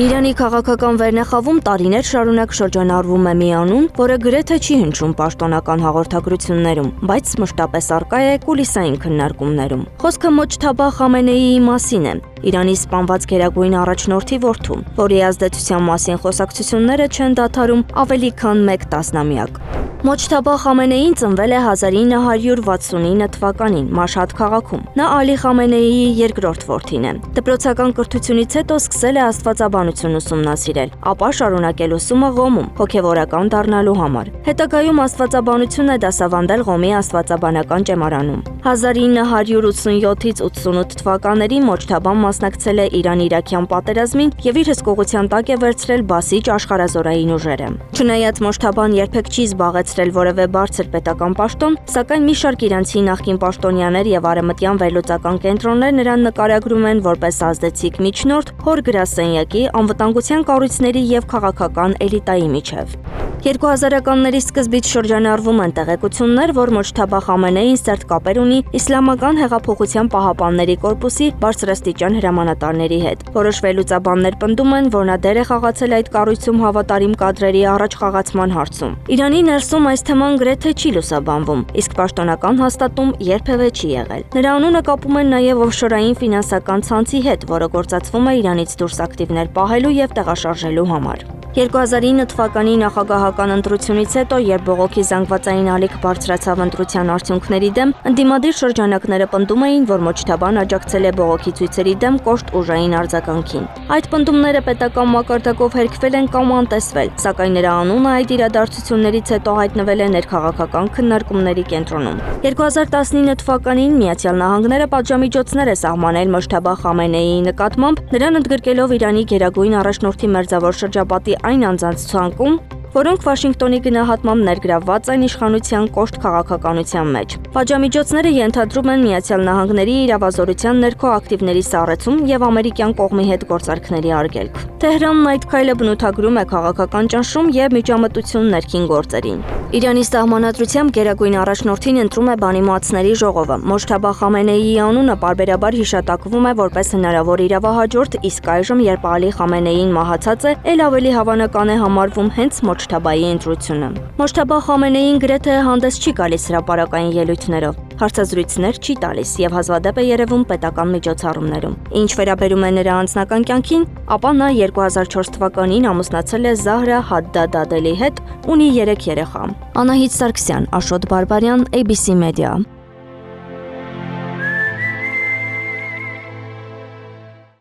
Իրանի քաղաքական վերնախավում տարիներ շարունակ շրջանառվում է մի անուն, որը գրեթե չի հնչում պաշտոնական հաղորդագրություններում, բայց մշտապես առկա է կուլիսային քննարկումներում։ Խոսքը Մոջթաբա Խամենեիի մասին է, Իրանի սպանված գերագույն առաջնորդի որդու, որի ազդեցության մասին խոսակցությունները չեն դադարում ավելի քան մեկ տասնամյակ։ Մոջթաբա Խամենեին ծնվել է 1969 թվականին Մաշհադ քաղաքում։ Նա Ալի Խամենեիի երկրորդ որդին է։ Դպրոցական կրթությունից հետո սկսել է աստվածաբանություն ուսումնասիրել, ապա շարունակել ուսումը Ղոմում հոգևորական դառնալու համար։ Հետագայում աստվածաբանություն է դասավանդել Ղոմի աստվածաբանական ճեմարանում։ 1987-ից 88 թվականներին Մոջթաբան մասնակցել է Իրան-Իրաքյան պատերազմին եւ իր հսկողության տակ է վերցրել բասիջ աշխարհազորային ուժերը։ Չնայած Մոջթաբան երբեք չի զբաղեցրել որևէ բարձր պետական պաշտոն, սակայն մի շարք իրանցի նախկին պաշտոնյաներ եւ արևմտյան վերլուծական կենտրոններ նրան նկարագրում են որպես ազդեցիկ միջնորդ հոր գրասենյակի, անվտանգության կառույցների եւ քաղաքական էլիտայի միջև։ 2000-ականների սկզբից շրջանառվում են տեղեկություններ, որ Մոջթաբա Խամենեին սերտ կապեր ունի Իսլամական հեղափոխության պահապանների կորպուսի բարձրաստիճան հրամանատարների հետ։ Որոշ վերլուծաբաններ պնդում են, որ նա դեր է խաղացել այդ կառույցում հավատարիմ կադրերի առաջխաղացման հարցում։ Իրանի ներսում այս թեման գրեթե չի լուսաբանվում, իսկ պաշտոնական հաստատում երբևէ չի եղել։ Նրա անունը կապում են նաև օֆշորային ֆինանսական ցանցի հետ, որը գործածվում է Իրանից դուրս ակտիվներ պահելու եւ տեղաշարժելու համար։ 2009 թվականի նախագահական ընտրությունից հետո, երբ բողոքի զանգվածային ալիք բարձրացավ ընտրության արդյունքների դեմ, ընդդիմադիր շրջանակները պնդում էին, որ Մոջթաբան աջակցել է բողոքի ցույցերի դեմ կոշտ ուժային արձագանքին։ Այդ պնդումները պետական մակարդակով հերքվել են կամ անտեսվել, սակայն նրա անունը այդ իրադարձություններից հետո հայտնվել է ներքաղաքական քննարկումների կենտրոնում։ 2019 թվականին Միացյալ Նահանգները պատժամիջոցներ է սահմանել Մոջթաբա Խամենեիի նկատմամբ, նրան ընդգրկելով Իրանի գերագույն առաջնորդի մերձավոր շրջապատի այն անձանց ցանկում, որոնք Վաշինգտոնի գնահատմամբ ներգրավված են իշխանության կոշտ քաղաքականության մեջ։ Պատժամիջոցները ենթադրում են Միացյալ Նահանգների իրավազորության ներքո ակտիվների սառեցում եւ ամերիկյան կողմի հետ գործարքների արգելք։ Թեհրանն այդ քայլը բնութագրում է քաղաքական ճնշում եւ միջամտություն ներքին գործերին։ Իրանի սահմանադրությամբ գերագույն առաջնորդին ընտրում է բանիմացների ժողովը։ Մոջթաբա Խամենեիի անունը պարբերաբար հիշատակվում է որպես հնարավոր իրավահաջորդ, իսկ այժմ, երբ Ալի Խամենեին մահացած է, ել ավելի հավանական է համարվում հենց Մոջթաբայի ընտրությունը։ Մոջթաբա Խամենեին գրեթե հանդես չի գալիս հրապարակային ելույթներով, հարցազրույցներ չի տալիս եւ հազվադեպ է երևում պետական միջոցառումներում։ Ինչ վերաբերում է նրա անձնական կյանքին, ապա նա 2004 թվականին ամուսնացել է Զահրա Հադդադադելի հետ, ունի 3 երեխա։ Անահիտ Սարգսյան, Աշոտ Բարբարյան, ABC Media։